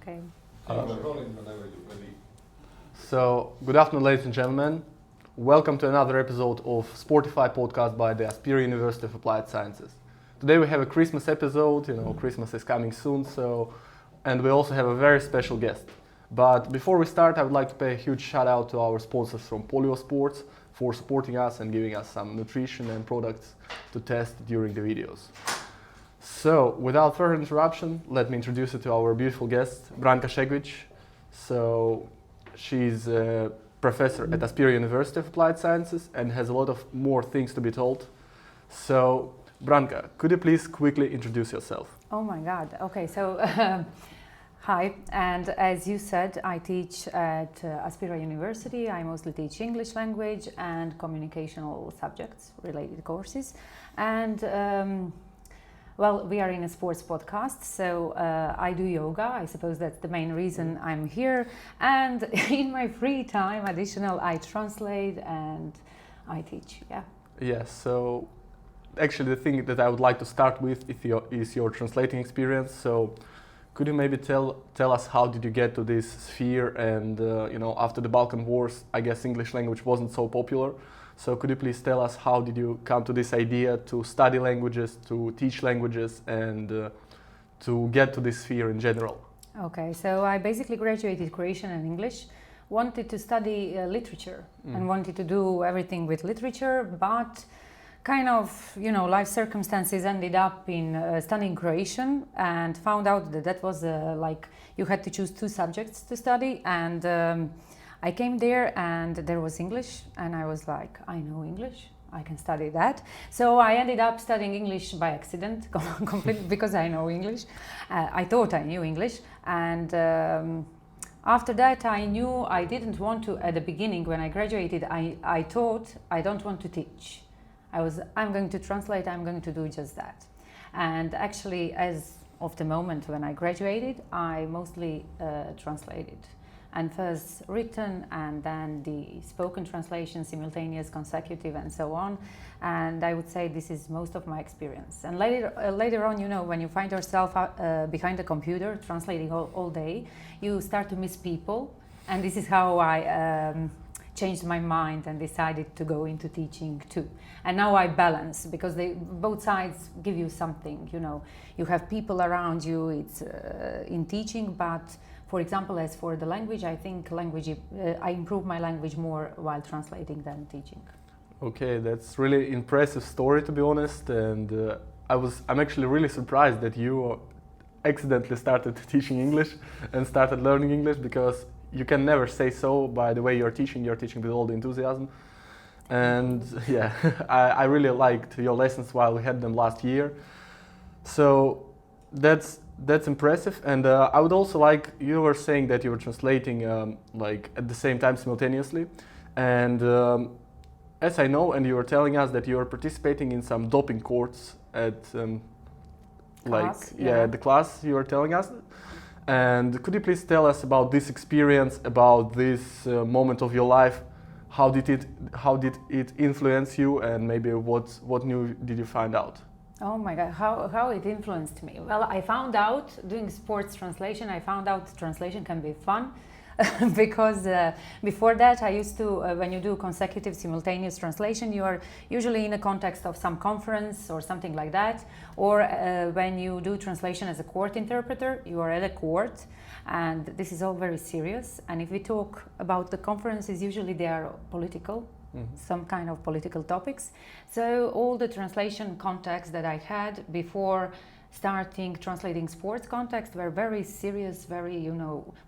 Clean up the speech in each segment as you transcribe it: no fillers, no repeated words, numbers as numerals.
Okay. So, good afternoon, ladies and gentlemen. Welcome to another episode of Sportify podcast by the Aspira University of Applied Sciences. Today we have a Christmas episode. Christmas is coming soon, and we also have a very special guest. But before we start, I would like to pay a huge shout out to our sponsors from Polio Sports for supporting us and giving us some nutrition and products to test during the videos. So, without further interruption, let me introduce you to our beautiful guest, Branka Šegvić. So, she's a professor at Aspira University of Applied Sciences and has a lot of more things to be told. So, Branka, could you please quickly introduce yourself? Oh my God. Okay, so hi, and as you said, I teach at Aspira University. I mostly teach English language and communicational subjects related courses. And well, we are in a sports podcast, so I do yoga. I suppose that's the main reason I'm here. And in my free time, additional, I translate and I teach, yeah. Yes, so actually the thing that I would like to start with is your translating experience. So could you maybe tell us how did you get to this sphere? And after the Balkan Wars, I guess English language wasn't so popular. So could you please tell us how did you come to this idea to study languages, to teach languages, and to get to this sphere in general? Okay, so I basically graduated Croatian and English, wanted to study literature and wanted to do everything with literature, but kind of, life circumstances ended up in studying Croatian and found out that was you had to choose two subjects to study, and I came there and there was English and I was like, I know English, I can study that. So I ended up studying English by accident, completely because I know English. I thought I knew English, and after that I knew I didn't want to, at the beginning when I graduated, I thought I don't want to teach. I'm going to translate, I'm going to do just that. And actually, as of the moment when I graduated, I mostly translated. And first written and then the spoken translation, simultaneous, consecutive, and so on. And I would say this is most of my experience. And later on, when you find yourself behind a computer translating all day, you start to miss people. And this is how I changed my mind and decided to go into teaching too. And now I balance, because both sides give you something. You have people around you. It's in teaching, but for example, as for the language, I think I improve my language more while translating than teaching. Okay, that's really impressive story, to be honest. And I'm actually really surprised that you accidentally started teaching English and started learning English, because you can never say so by the way you're teaching with all the enthusiasm. And yeah, I really liked your lessons while we had them last year. So that's impressive. And I would also you were saying that you were translating at the same time simultaneously. And as I know, and you were telling us that you were participating in some doping courts at the class you were telling us. And could you please tell us about this experience, about this moment of your life? How did it influence you, and maybe what new did you find out? Oh my God, how it influenced me. Well, I found out doing sports translation, translation can be fun. Because before that I used to, when you do consecutive simultaneous translation, you are usually in a context of some conference or something like that, or when you do translation as a court interpreter, you are at a court, and this is all very serious. And if we talk about the conferences, usually they are political, some kind of political topics. So all the translation contexts that I had before starting translating sports context were very serious, very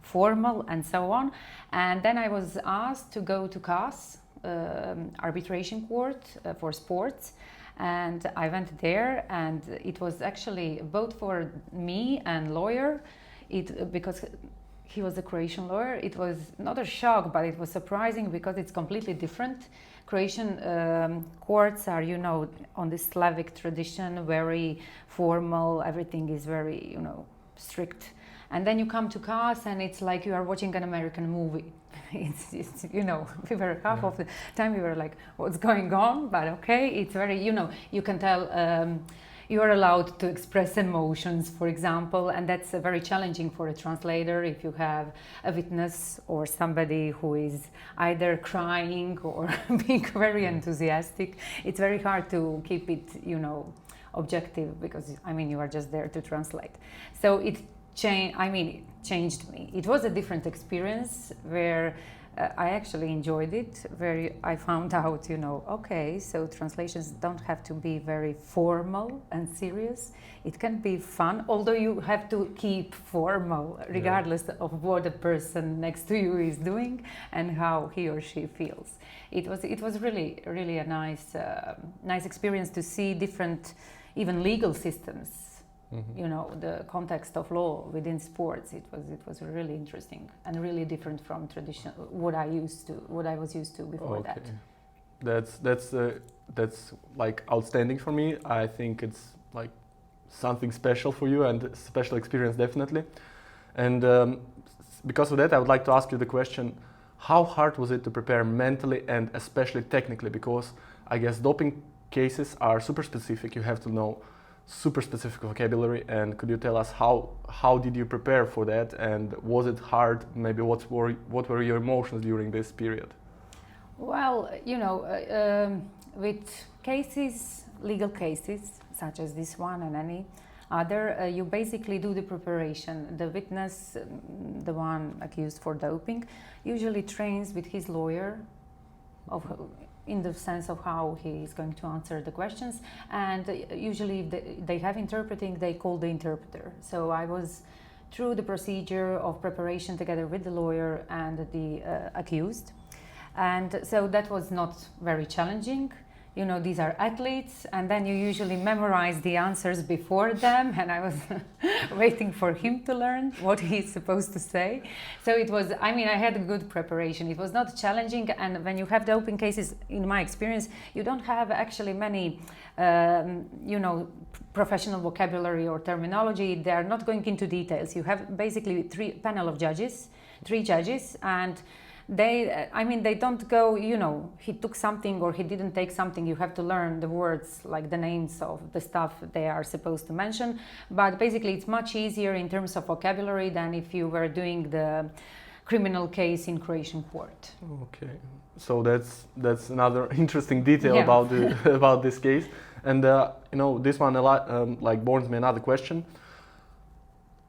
formal, and so on. And then I was asked to go to CAS, arbitration court for sports, and I went there, and it was actually both for me and lawyer, because he was a Croatian lawyer. It was not a shock, but it was surprising because it's completely different. Croatian courts are, on this Slavic tradition, very formal. Everything is very, strict. And then you come to CAS and it's like you are watching an American movie. It's we were half of the time we were like, what's going on? But okay, it's very, you can tell you are allowed to express emotions, for example, and that's very challenging for a translator if you have a witness or somebody who is either crying or being very enthusiastic. It's very hard to keep it, objective, because you are just there to translate. So it changed me. It was a different experience where I actually enjoyed it, where I found out, okay, so translations don't have to be very formal and serious. It can be fun, although you have to keep formal regardless of what the person next to you is doing and how he or she feels. It was really, really a nice experience to see different, even legal systems. The context of law within sports. It was really interesting and really different from traditional what I was used to before that. That's like outstanding for me. I think it's like something special for you and a special experience definitely. And because of that, I would like to ask you the question: how hard was it to prepare mentally and especially technically? Because I guess doping cases are super specific. You have to know super specific vocabulary, and could you tell us how did you prepare for that, and was it hard? Maybe what were your emotions during this period? Well, with cases, legal cases such as this one and any other, you basically do the preparation. The witness, the one accused for doping, usually trains with his lawyer in the sense of how he is going to answer the questions, and usually if they have interpreting, they call the interpreter. So I was through the procedure of preparation together with the lawyer and the accused, and so that was not very challenging. These are athletes, and then you usually memorize the answers before them, and I was waiting for him to learn what he's supposed to say. So it was, I had a good preparation. It was not challenging, and when you have the open cases, in my experience, you don't have actually many, professional vocabulary or terminology. They are not going into details. You have basically three judges, and they don't go, he took something or he didn't take something. You have to learn the words, like the names of the stuff they are supposed to mention. But basically, it's much easier in terms of vocabulary than if you were doing the criminal case in Croatian court. Okay, so that's another interesting detail about this case. And this one borns me another question.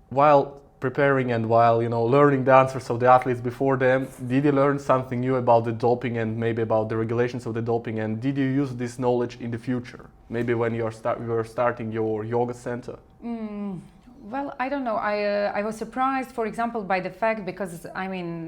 While preparing and while learning the answers of the athletes before them, did you learn something new about the doping and maybe about the regulations of the doping, and did you use this knowledge in the future, maybe when you were starting your yoga center? Well, I don't know. I was surprised, for example, by the fact, because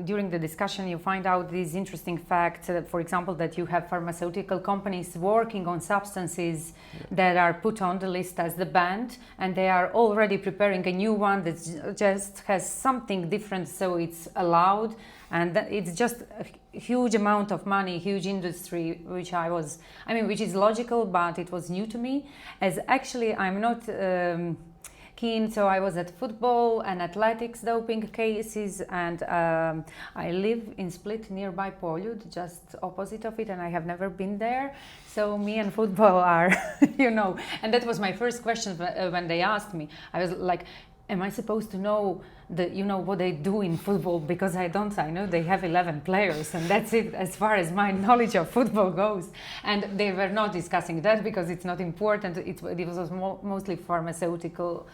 during the discussion you find out these interesting facts, for example, that you have pharmaceutical companies working on substances that are put on the list as the banned, and they are already preparing a new one that just has something different, so it's allowed, and it's just a huge amount of money, huge industry, which is logical, but it was new to me, as actually I'm not keen. So I was at football and athletics doping cases, and I live in Split nearby Poljud, just opposite of it, and I have never been there. So me and football are, and that was my first question when they asked me. I was like, am I supposed to know what they do in football? Because I don't. I know they have 11 players, and that's it as far as my knowledge of football goes. And they were not discussing that because it's not important. It was mostly pharmaceutical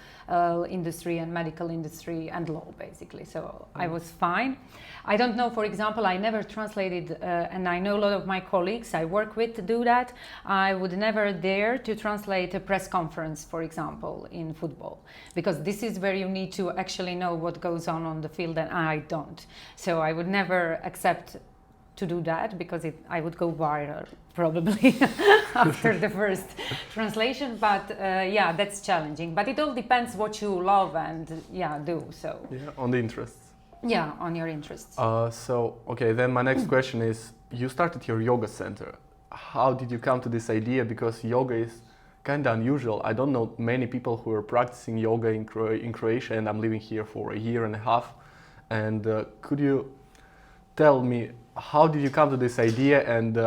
industry and medical industry and law, basically. So I was fine. I don't know, for example, I never translated, and I know a lot of my colleagues I work with do that. I would never dare to translate a press conference, for example, in football, because this is where you need to actually know what goes on the field, and I don't. So I would never accept to do that, because I would go viral probably after the first translation. But that's challenging. But it all depends what you love and do. So on the interests. Yeah, on your interests. Then my next question is: you started your yoga center. How did you come to this idea? Because yoga is kind of unusual. I don't know many people who are practicing yoga in Croatia, and I'm living here for a year and a half. And could you tell me, how did you come to this idea, and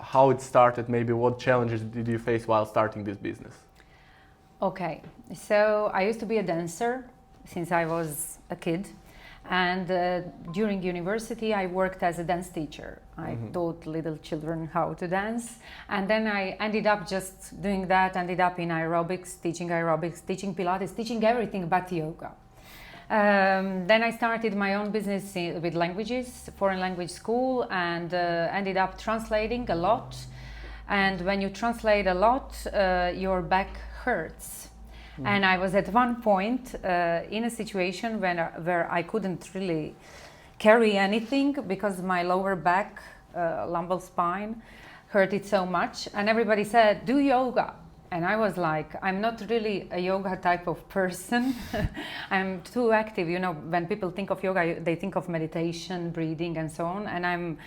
how it started? Maybe what challenges did you face while starting this business? Okay, so I used to be a dancer since I was a kid, and during university I worked as a dance teacher. I taught little children how to dance, and then I ended up just doing that, ended up in aerobics, teaching Pilates, teaching everything but yoga. Then I started my own business with languages, foreign language school, and ended up translating a lot. And when you translate a lot, your back hurts. And I was at one point in a situation where I couldn't really carry anything because my lower back, lumbar spine, hurted so much. And everybody said, do yoga. And I was like, I'm not really a yoga type of person. I'm too active. You know, when people think of yoga, they think of meditation, breathing, and so on. And I'm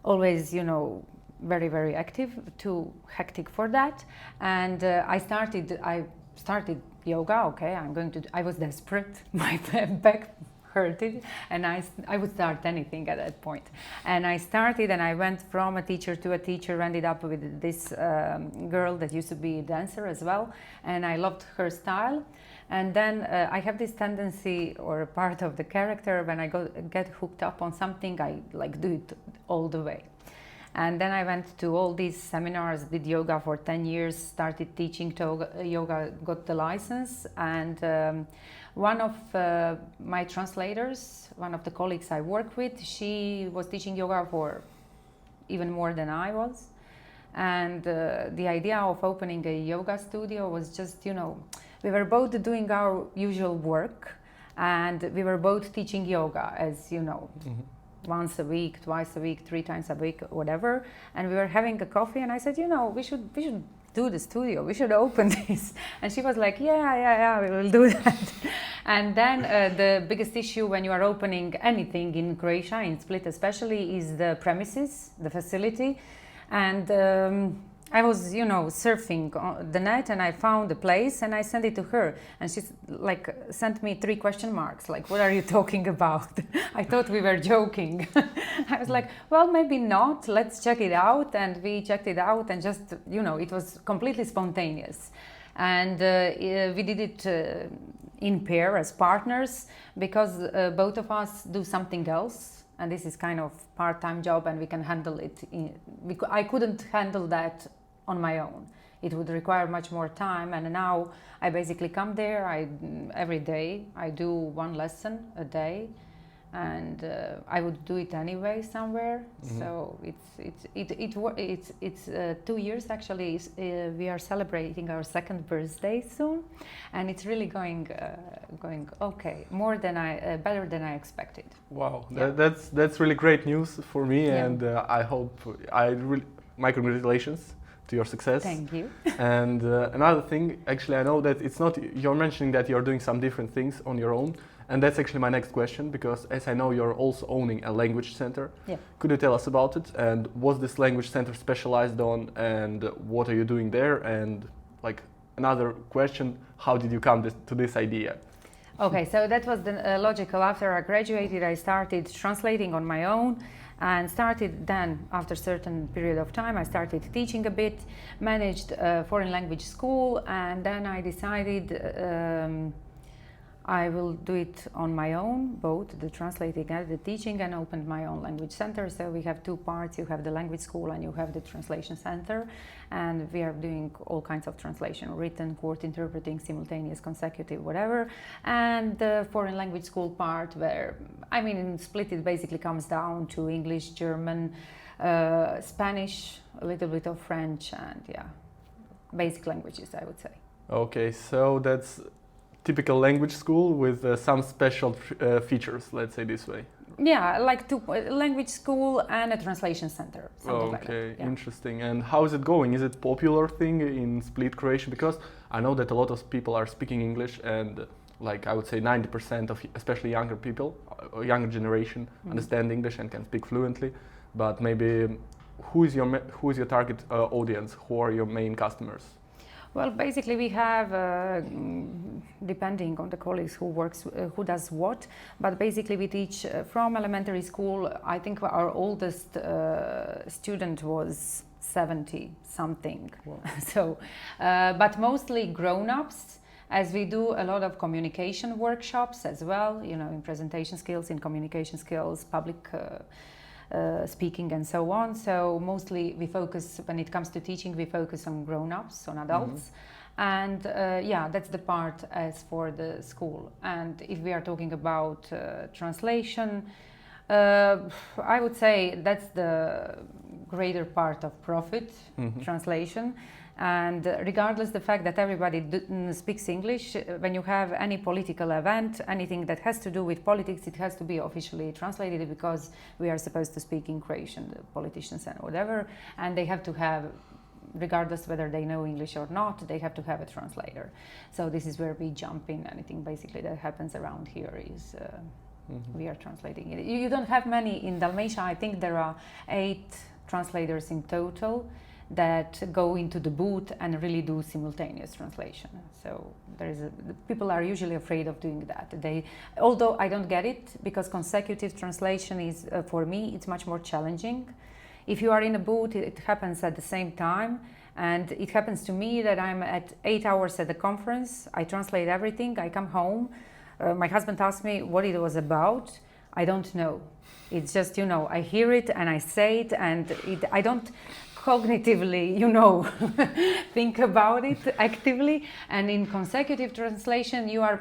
always, you know, very, very active, too hectic for that. And I started yoga. Okay, I was desperate. My back hurted, and I would start anything at that point. And I started, and I went from a teacher to a teacher, ended up with this girl that used to be a dancer as well, and I loved her style. And then I have this tendency, or a part of the character, when I get hooked up on something, I like do it all the way. And then I went to all these seminars, did yoga for 10 years, started teaching yoga, got the license. And one of my translators, one of the colleagues I work with, she was teaching yoga for even more than I was. And the idea of opening a yoga studio was just, you know, we were both doing our usual work, and we were both teaching yoga, as you know. Once a week, twice a week, 3 times a week, whatever. And we were having a coffee, and I said, you know, we should do the studio. We should open this. And she was like, yeah, we will do that. And then the biggest issue when you are opening anything in Croatia, in Split especially, is the premises, the facility. And I was, you know, surfing on the net, and I found a place, and I sent it to her, and she like sent me 3 question marks, like, what are you talking about? I thought we were joking. I was like, well, maybe not, let's check it out. And we checked it out, and just, you know, it was completely spontaneous. And we did it in pair as partners, because both of us do something else. And this is kind of part-time job, and we can handle it. I couldn't handle that on my own. It would require much more time. And now I basically come there. Every day I do 1 lesson a day, and I would do it anyway somewhere. So it's 2 years actually. We are celebrating our 2nd birthday soon, and it's really going okay, better than I expected. Wow, Yeah. that's really great news for me, Yeah. and I hope my congratulations to your success. Thank you. And another thing, actually, I know that it's not, you're mentioning that you're doing some different things on your own, and that's actually my next question, because as I know, you're also owning a language center. Yeah. Could you tell us about it, and what's this language center specialized on, and what are you doing there? And like another question, how did you come to this idea? Okay, so that was the logical. After I graduated, I started translating on my own, and started then, after a certain period of time, I started teaching a bit, managed a foreign language school, and then I decided I will do it on my own, both the translating and the teaching, and opened my own language center. So we have 2 parts. You have the language school and you have the translation center, and we are doing all kinds of translation, written, court interpreting, simultaneous, consecutive, whatever. And the foreign language school part, where, I mean, in Split it basically comes down to English, German, Spanish, a little bit of French, and yeah, basic languages, I would say. Okay, so that's typical language school with some special features, let's say this way. Yeah, like 2 language school and a translation center, something like that. Okay, Yeah. interesting. And how is it going? Is it popular thing in Split, Croatia? Because I know that a lot of people are speaking English, and like I would say 90% of especially younger people, younger generation, understand English and can speak fluently. But maybe who is your target audience? Who are your main customers? Well, basically we have, depending on the colleagues who does what, but basically we teach from elementary school. I think our oldest student was 70 something. Wow. So, but mostly grown-ups, as we do a lot of communication workshops as well, in presentation skills, in communication skills, public speaking and so on. So mostly we focus, when it comes to teaching, we focus on grown-ups, on adults. And that's the part as for the school. And if we are talking about translation, I would say that's the greater part of profit, translation. And regardless the fact that everybody speaks English, when you have any political event, anything that has to do with politics, it has to be officially translated, because we are supposed to speak in Croatian, the politicians and whatever, and they have to have, regardless whether they know English or not, they have to have a translator. So this is where we jump in. Anything basically that happens around here is we are translating it. You don't have many in Dalmatia. I think there are 8 translators in total that go into the booth and really do simultaneous translation. So people are usually afraid of doing that. Although I don't get it, because consecutive translation is, for me, it's much more challenging. If you are in a booth, it happens at the same time, and it happens to me that I'm at 8 hours at the conference, I translate everything, I come home, my husband asks me what it was about, I don't know. It's just, I hear it and I say it, and I don't cognitively, think about it actively. And in consecutive translation, you are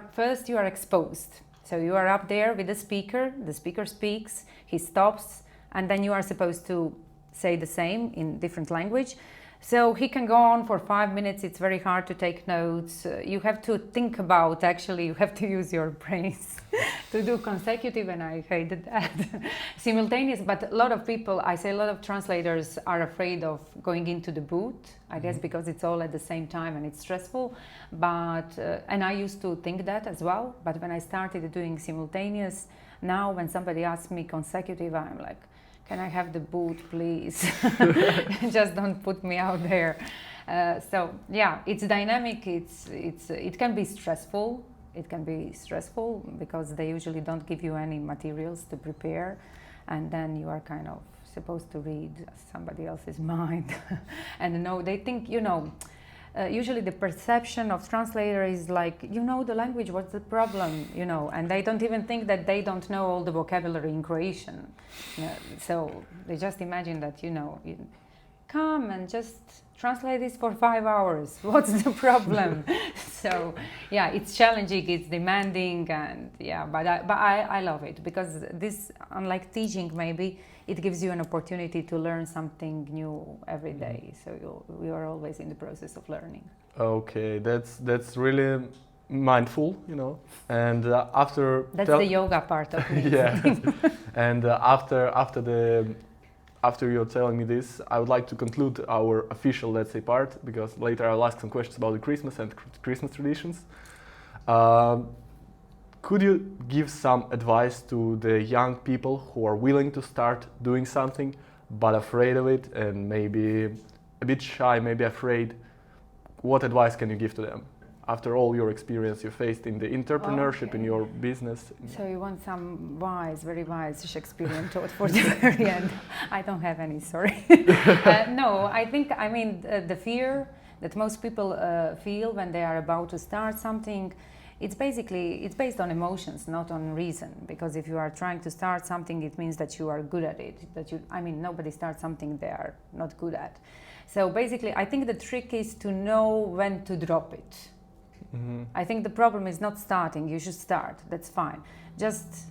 exposed. So you are up there with the speaker speaks, he stops, and then you are supposed to say the same in different language. So he can go on for 5 minutes. It's very hard to take notes. You have to think about, actually, you have to use your brains to do consecutive, and I hated that. Simultaneous, but a lot of people, a lot of translators are afraid of going into the booth, I guess, because it's all at the same time and it's stressful. But, and I used to think that as well, but when I started doing simultaneous, now when somebody asks me consecutive, I'm like, can I have the boot, please? Just don't put me out there. So yeah, it's dynamic. It can be stressful. It can be stressful because they usually don't give you any materials to prepare, and then you are kind of supposed to read somebody else's mind. And they think usually the perception of translator is like, the language, what's the problem, and they don't even think that they don't know all the vocabulary in Croatian. So they just imagine that, you come and just translate this for 5 hours. What's the problem? So yeah, it's challenging, it's demanding, and yeah, but I love it, because this, unlike teaching, maybe it gives you an opportunity to learn something new every day. So we are always in the process of learning. Okay, that's really mindful, and after that's the yoga part of me. Yeah. And after you're telling me this, I would like to conclude our official, let's say, part, because later I'll ask some questions about the Christmas and Christmas traditions. Could you give some advice to the young people who are willing to start doing something but afraid of it and maybe a bit shy, maybe afraid? What advice can you give to them after all your experience you faced in the entrepreneurship, in your business? So you want some very wise Shakespearean thought for the very end? I don't have any, sorry. No, the fear that most people feel when they are about to start something, it's based on emotions, not on reason. Because if you are trying to start something, it means that you are good at it. Nobody starts something they are not good at. So basically, I think the trick is to know when to drop it. I think the problem is not starting. You should start. That's fine. Just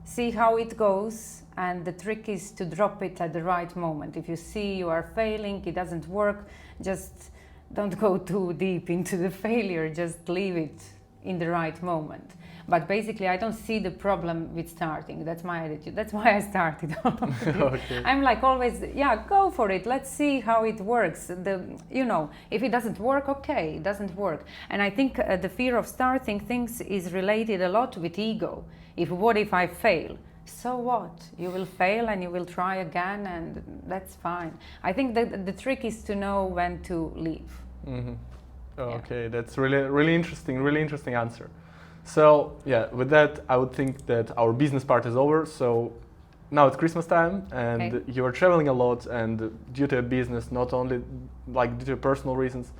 see how it goes, and the trick is to drop it at the right moment. If you see you are failing, it doesn't work, just don't go too deep into the failure. Just leave it in the right moment. But basically, I don't see the problem with starting. That's my attitude. That's why I started. Okay. I'm like always, go for it. Let's see how it works. If it doesn't work, okay, it doesn't work. And I think the fear of starting things is related a lot with ego. What if I fail? So what? You will fail and you will try again, and that's fine. I think that the trick is to know when to leave. Okay, that's really interesting answer. So yeah, with that, I would think that our business part is over. So now it's Christmas time, and Okay. you are traveling a lot, and due to a business, not only like due to personal reasons.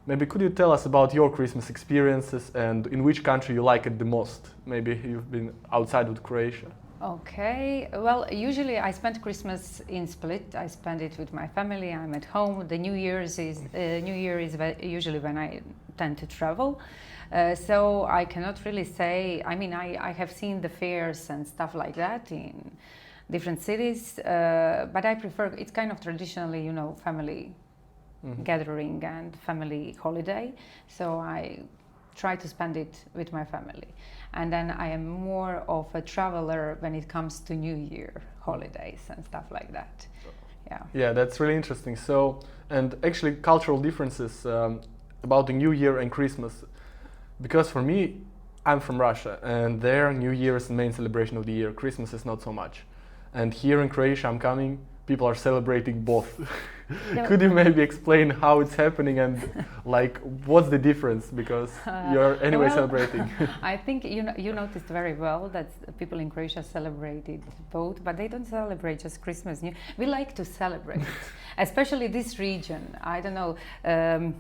Maybe could you tell us about your Christmas experiences and in which country you like it the most? Maybe you've been outside of Croatia. Okay, well, usually I spend Christmas in Split. I spend it with my family. I'm at home. The New Year is usually when I tend to travel. So I cannot really say. I mean, I have seen the fairs and stuff like that in different cities, but I prefer. It's kind of traditionally, you know, family gathering and family holiday. So I try to spend it with my family. And then I am more of a traveler when it comes to New Year holidays and stuff like that. Yeah. Yeah, that's really interesting. So, and actually cultural differences about the New Year and Christmas. Because for me, I'm from Russia, and there New Year is the main celebration of the year. Christmas is not so much. And here in Croatia, I'm coming, people are celebrating both. Yeah. Could you maybe explain how it's happening and like what's the difference, because you're anyway well, celebrating? I think you noticed very well that people in Croatia celebrated both, but they don't celebrate just Christmas. We like to celebrate, especially this region. I don't know.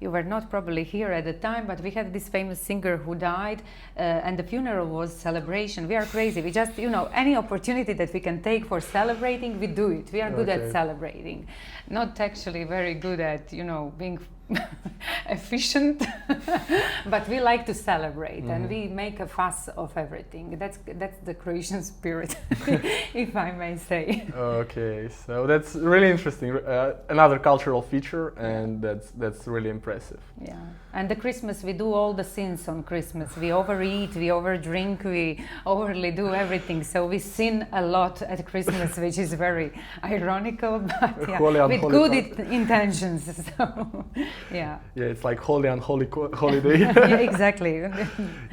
You were not probably here at the time, but we had this famous singer who died, and the funeral was celebration. We are crazy. We just, you know, any opportunity that we can take for celebrating, we do it. We are good at celebrating. Not actually very good at, you know, being efficient, but we like to celebrate and we make a fuss of everything. That's the Croatian spirit, if I may say. Okay, so that's really interesting. Another cultural feature, and that's really impressive. Yeah, and the Christmas, we do all the sins on Christmas. We overeat, we overdrink, we overly do everything. So we sin a lot at Christmas, which is very ironical, but yeah, with good intentions. So yeah. Yeah, it's like holy unholy holiday. Yeah, exactly.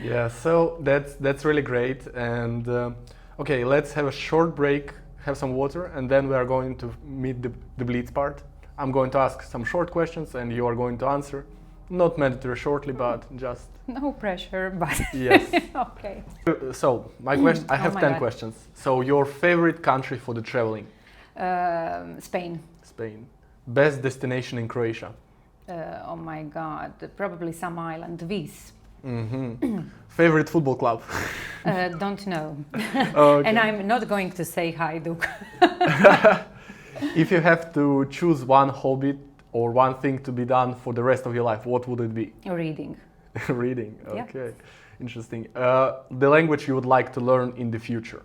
Yeah, so that's really great. And okay, let's have a short break, have some water, and then we are going to meet the Blitz part. I'm going to ask some short questions, and you are going to answer. Not mandatory shortly, but just... No pressure, but... Yes. Okay. So, my question, I have 10 God. questions. So, your favorite country for the traveling? Spain. Spain. Best destination in Croatia? Oh my God, probably some island, Vis. Favorite football club? Don't know. Okay. And I'm not going to say Hajduk. If you have to choose one hobby or one thing to be done for the rest of your life, what would it be? Reading. Reading, Yeah. okay. Interesting. The language you would like to learn in the future?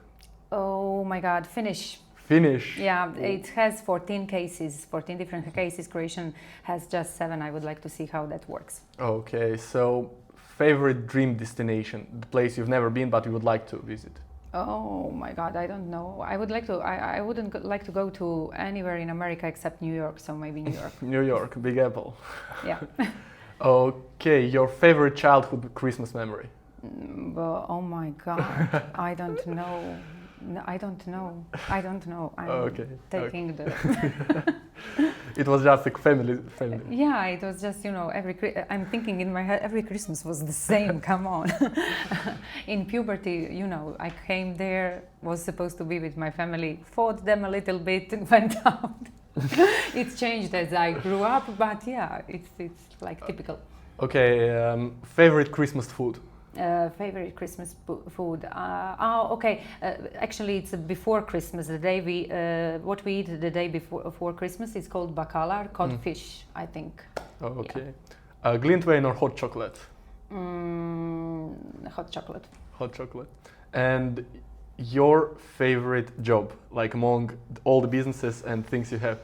Oh my God, Finnish. Finnish? Yeah, it has 14 cases, 14 different cases. Croatian has just 7. I would like to see how that works. Okay, so favorite dream destination, the place you've never been but you would like to visit? Oh my God, I don't know. I would like to. I wouldn't like to go to anywhere in America except New York. So maybe New York. New York, Big Apple. Yeah. Okay, your favorite childhood Christmas memory? Well, oh my God, I don't know. No, I don't know. I'm Okay. taking the. It was just a family. Yeah, it was just, you know, I'm thinking in my head every Christmas was the same. Come on. In puberty, you know, I came there, was supposed to be with my family, fought them a little bit, and went out. It's changed as I grew up, but yeah, it's like typical. Okay, favorite Christmas food? Favorite Christmas food? Okay. Actually, it's before Christmas. The day what we eat the day before Christmas is called bakalar, codfish, I think. Oh, okay. Yeah. Glintwein or hot chocolate? Hot chocolate. Hot chocolate. And your favorite job, like among all the businesses and things you have?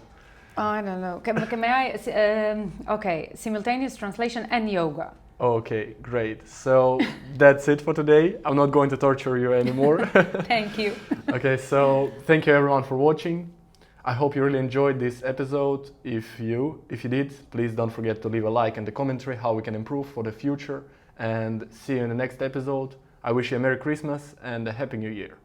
I don't know. May I? Okay, simultaneous translation and yoga. Okay, great. So that's it for today. I'm not going to torture you anymore. Thank you. Okay, so thank you everyone for watching. I hope you really enjoyed this episode. If you did, please don't forget to leave a like and a commentary how we can improve for the future. And see you in the next episode. I wish you a Merry Christmas and a Happy New Year.